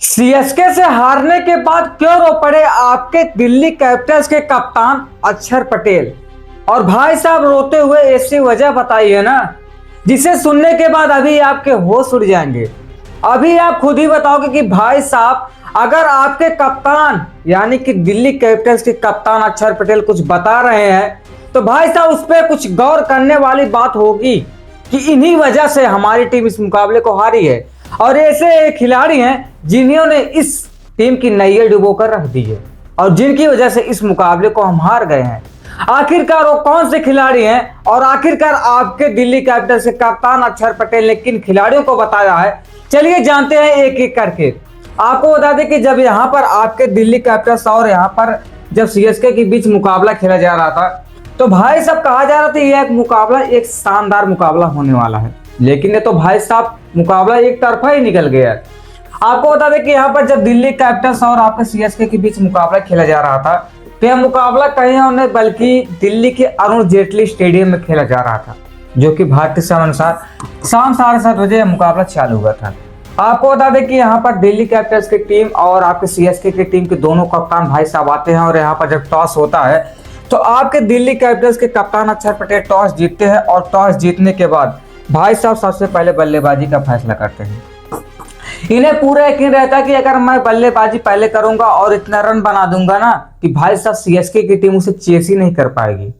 CSK से हारने के बाद क्यों रो पड़े आपके दिल्ली कैपिटल्स के कप्तान अक्षर पटेल। और भाई साहब रोते हुए ऐसी वजह बताइए ना जिसे सुनने के बाद अभी आपके होश उड़ जाएंगे। अभी आप खुद ही बताओगे कि भाई साहब अगर आपके कप्तान यानी कि दिल्ली कैपिटल्स के कप्तान अक्षर पटेल कुछ बता रहे हैं तो भाई साहब उस पर कुछ गौर करने वाली बात होगी कि इन्हीं वजह से हमारी टीम इस मुकाबले को हारी है। और ऐसे खिलाड़ी हैं जिन्होंने इस टीम की नैया डुबो कर रख दी है और जिनकी वजह से इस मुकाबले को हम हार गए हैं। आखिरकार वो कौन से खिलाड़ी हैं और आखिरकार आपके दिल्ली कैपिटल्स के कप्तान अक्षर पटेल ने किन खिलाड़ियों को बताया है, चलिए जानते हैं एक एक करके। आपको बता दें कि जब यहाँ पर आपके दिल्ली कैपिटल्स और यहाँ पर जब सीएसके के बीच मुकाबला खेला जा रहा था तो भाई साहब कहा जा रहा था यह एक मुकाबला एक शानदार मुकाबला होने वाला है, लेकिन ये तो भाई साहब मुकाबला एक तरफा ही निकल गया है। आपको बता दें कि यहाँ पर जब दिल्ली कैपिटल्स और आपके सीएसके के बीच मुकाबला खेला जा रहा था तो यह मुकाबला कहीं और नहीं बल्कि दिल्ली के अरुण जेटली स्टेडियम में खेला जा रहा था, जो कि भारतीय समय अनुसार शाम 7:30 बजे यह मुकाबला चालू हुआ था। आपको बता दें कि यहाँ पर दिल्ली कैपिटल्स की टीम और आपके सीएसके की टीम के दोनों कप्तान भाई साहब आते हैं और यहाँ पर जब टॉस होता है तो आपके दिल्ली कैपिटल्स के कप्तान अक्षर पटेल टॉस जीतते हैं और टॉस जीतने के बाद भाई साहब सबसे पहले बल्लेबाजी का फैसला करते हैं। इन्हें पूरा यकीन रहता है कि अगर मैं बल्लेबाजी पहले करूंगा और इतना रन बना दूंगा ना कि भाई साहब सीएसके की टीम उसे चेस ही नहीं कर पाएगी,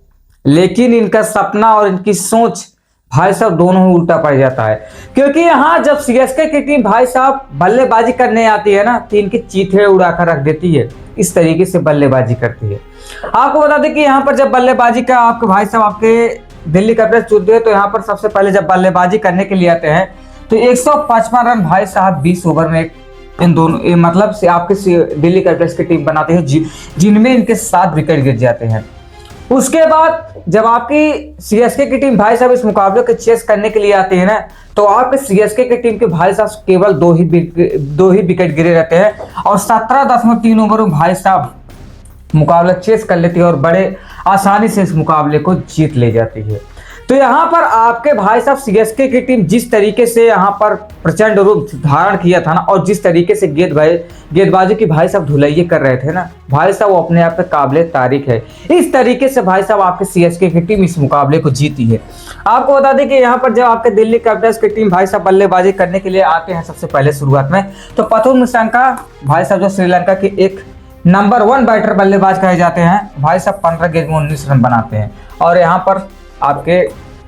लेकिन इनका सपना और इनकी सोच भाई साहब दोनों ही उल्टा पड़ जाता है। क्योंकि यहाँ जब सीएसके की टीम भाई साहब बल्लेबाजी करने आती है ना तो इनकी चीथे उड़ाकर रख देती है, इस तरीके से बल्लेबाजी करती है। आपको बता दें कि यहाँ पर जब बल्लेबाजी का आपके भाई साहब आपके दिल्ली कैपिटल्स चुनते हैं तो यहाँ पर सबसे पहले जब बल्लेबाजी करने के लिए आते हैं तो 155 रन भाई साहब 20 ओवर में इन दोनों मतलब से आपके दिल्ली कैपिटल्स की टीम बनाते हैं जिनमें इनके 7 विकेट गिर जाते हैं। उसके बाद जब आपकी सीएसके की टीम भाई साहब इस मुकाबले को चेस करने के लिए आती है ना तो आपके सीएसके की टीम के भाई साहब केवल दो ही विकेट गिरे रहते हैं और 17.3 ओवर में भाई साहब मुकाबला चेस कर लेती है और बड़े आसानी से इस मुकाबले को जीत ले जाती है। तो यहाँ पर आपके भाई साहब सीएसके की टीम जिस तरीके से यहाँ पर प्रचंड रूप धारण किया था ना और जिस तरीके से गेंदबाजी की भाई साहब धुलैये कर रहे थे ना भाई साहब वो अपने आप पे काबिले तारीफ है। इस तरीके से भाई साहब आपके सीएसके की टीम इस मुकाबले को जीती है। आपको बता दें कि यहाँ पर जब आपके दिल्ली कैपिटल्स की टीम भाई साहब बल्लेबाजी करने के लिए आते हैं सबसे पहले शुरुआत में तो पथुम निशंका भाई साहब जो श्रीलंका के एक नंबर 1 बैटर बल्लेबाज कहे जाते हैं भाई साहब 15 गेंद में 19 रन बनाते हैं और यहाँ पर आपके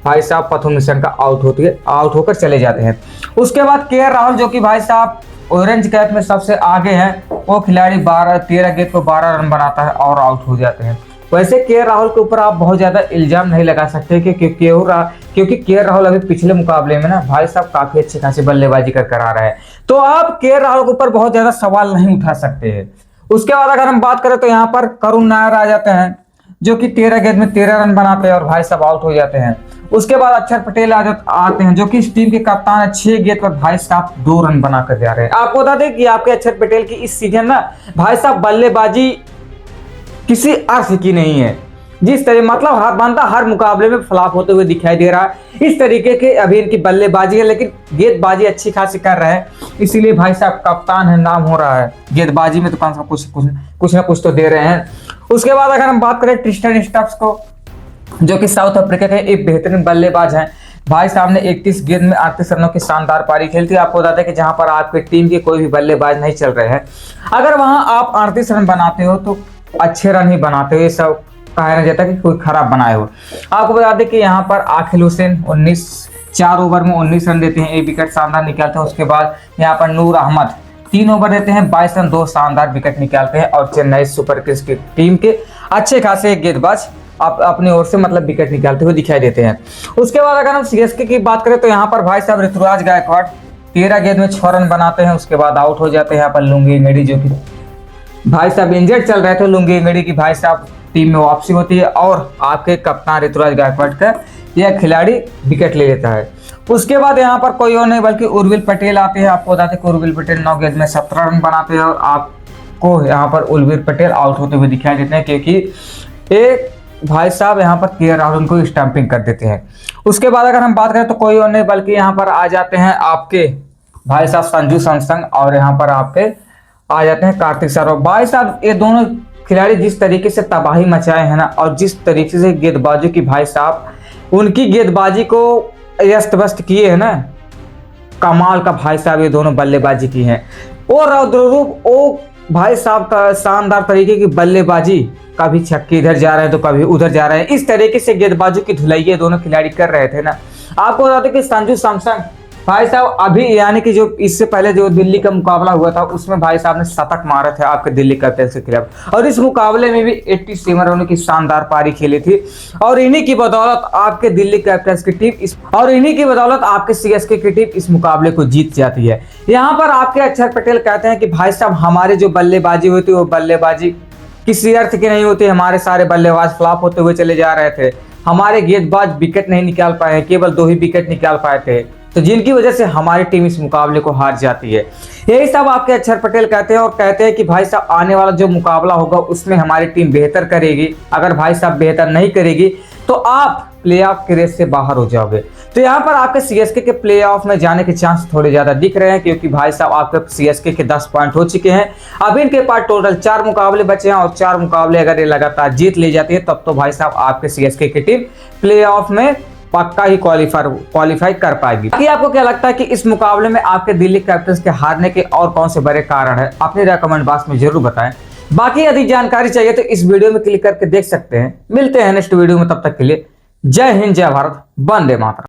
भाई साहब पथुम निशंका आउट होकर चले जाते हैं। उसके बाद केएल राहुल जो कि भाई साहब ऑरेंज कैप में सबसे आगे हैं वो खिलाड़ी 13 गेंद को 12 रन बनाता है और आउट हो जाते हैं। वैसे केएल राहुल के ऊपर आप बहुत ज्यादा इल्जाम नहीं लगा सकते क्योंकि केएल राहुल अभी पिछले मुकाबले में ना भाई साहब काफी अच्छी खासी बल्लेबाजी कर आ रहा है, तो आप केएल राहुल के ऊपर बहुत ज्यादा सवाल नहीं उठा सकते हैं। उसके बाद अगर हम बात करें तो यहाँ पर करुण नायर आ जाते हैं जो कि 13 गेंद में 13 रन बनाते हैं और भाई साहब आउट हो जाते हैं। उसके बाद अक्षर पटेल आते हैं जो कि इस टीम के कप्तान है। 6 गेंद पर भाई साहब 2 रन बनाकर जा रहे हैं। आपको बता दें कि आपके अक्षर पटेल की इस सीजन ना भाई साहब बल्लेबाजी किसी अर्थ की नहीं है, जिस तरह मतलब हर बंदा हर मुकाबले में फ्लॉप होते हुए दिखाई दे रहा है इस तरीके के अभी इनकी बल्लेबाजी है, लेकिन गेंदबाजी अच्छी खासी कर रहे हैं इसीलिए भाई साहब कप्तान है, नाम हो रहा है गेंदबाजी में तो कम से कम कुछ ना कुछ तो दे रहे हैं। उसके बाद अगर हम बात करें ट्रिस्टन स्टब्स को जो कि साउथ अफ्रीका के एक बेहतरीन बल्लेबाज हैं भाई साहब ने 31 गेंद में 38 रनों की शानदार पारी खेली थी। आपको बताते हैं कि जहां पर आपकी टीम के कोई भी बल्लेबाज नहीं चल रहे हैं अगर वहां आप 38 रन बनाते हो तो अच्छे रन ही बनाते हो, ये सब कहा नहीं जाता कि कोई खराब बनाए हो। आपको बता दें कि यहाँ पर आखिल हुसैन 4 ओवर में 19 रन देते हैं, 1 विकेट शानदार निकालते हैं। उसके बाद यहाँ पर नूर अहमद 3 ओवर देते हैं, 22 रन 2 शानदार विकेट निकालते हैं और चेन्नई सुपर किंग्स की टीम के अच्छे खासे गेंदबाज अपनी ओर से मतलब विकेट निकालते हुए दिखाई देते हैं। उसके बाद अगर हम सीएसके की बात करें तो यहाँ पर भाई साहब ऋतुराज गायकवाड़ 13 गेंद में 6 रन बनाते हैं, उसके बाद आउट हो जाते हैं। यहाँ पर लुंगी इंगड़ी जो कि भाई साहब इंजर्ड चल रहे थे, लुंगी इंगड़ी की भाई साहब टीम में वापसी होती है और आपके कप्तान ऋतुराज गायकवाड़ का यह खिलाड़ी विकेट ले लेता है। उसके बाद यहाँ पर कोई और नहीं बल्कि उर्विल पटेल आते हैं। आपको बताते हैं कि उर्विल पटेल 9 गेंद में 17 रन बनाते हैं और आपको यहाँ पर उर्विल पटेल आउट होते हुए दिखाई देते हैं क्योंकि एक भाई साहब यहाँ पर केएल राहुल को स्टंपिंग कर देते हैं। उसके बाद अगर हम बात करें तो कोई और नहीं बल्कि यहाँ पर आ जाते हैं आपके भाई साहब संजू सैमसन और यहाँ पर आपके आ जाते हैं कार्तिक सर। और भाई साहब ये दोनों खिलाड़ी जिस तरीके से तबाही मचाए हैं ना, और जिस तरीके से गेंदबाजों की भाई साहब उनकी गेंदबाजी को अस्त व्यस्त किए है ना, कमाल का भाई साहब ये दोनों बल्लेबाजी की है। और रौद्ररूप ओ भाई साहब शानदार तरीके की बल्लेबाजी, कभी छक्के इधर जा रहे हैं तो कभी उधर जा रहे हैं, इस तरीके से गेंदबाजों की धुलाई दोनों खिलाड़ी कर रहे थे ना। आपको बता दें कि संजू सैमसन भाई साहब अभी यानी कि जो इससे पहले जो दिल्ली का मुकाबला हुआ था उसमें भाई साहब ने शतक मारे थे आपके दिल्ली कैपिटल्स के खिलाफ, और इस मुकाबले में भी 87 रनों की शानदार पारी खेली थी। और इन्हीं की बदौलत आपके दिल्ली कैपिटल्स की टीम सीएसके की टीम इस मुकाबले को जीत जाती है। यहाँ पर आपके अक्षर पटेल कहते हैं कि भाई साहब हमारे जो बल्लेबाजी हुई थी वो बल्लेबाजी किसी अर्थ की नहीं होती, हमारे सारे बल्लेबाज फ्लॉप होते हुए चले जा रहे थे, हमारे गेंदबाज विकेट नहीं निकाल पाए, केवल 2 ही विकेट निकाल पाए थे, तो जिनकी वजह से हमारी टीम इस मुकाबले को हार जाती है। यही सब आपके अक्षर पटेल कहते हैं, और कहते हैं कि भाई साहब आने वाला जो मुकाबला होगा उसमें हमारी टीम बेहतर करेगी, अगर भाई साहब बेहतर नहीं करेगी तो आप प्लेऑफ के रेस से बाहर हो जाओगे। तो यहाँ पर आपके सीएसके के प्लेऑफ में जाने के चांस थोड़े ज्यादा दिख रहे हैं, क्योंकि भाई साहब आपके सीएसके के 10 पॉइंट हो चुके हैं। अब इनके पास टोटल 4 मुकाबले बचे हैं, और 4 मुकाबले अगर ये लगातार जीत ले जाती है तब तो भाई साहब आपके सीएसके की टीम प्लेऑफ में पक्का ही क्वालिफाई कर पाएगी। बाकी आपको क्या लगता है कि इस मुकाबले में आपके दिल्ली कैपिटल्स के हारने के और कौन से बड़े कारण है, अपने कमेंट बॉक्स में जरूर बताएं। बाकी अधिक जानकारी चाहिए तो इस वीडियो में क्लिक करके देख सकते हैं। मिलते हैं नेक्स्ट वीडियो में, तब तक के लिए जय हिंद, जय भारत, वंदे मातरम।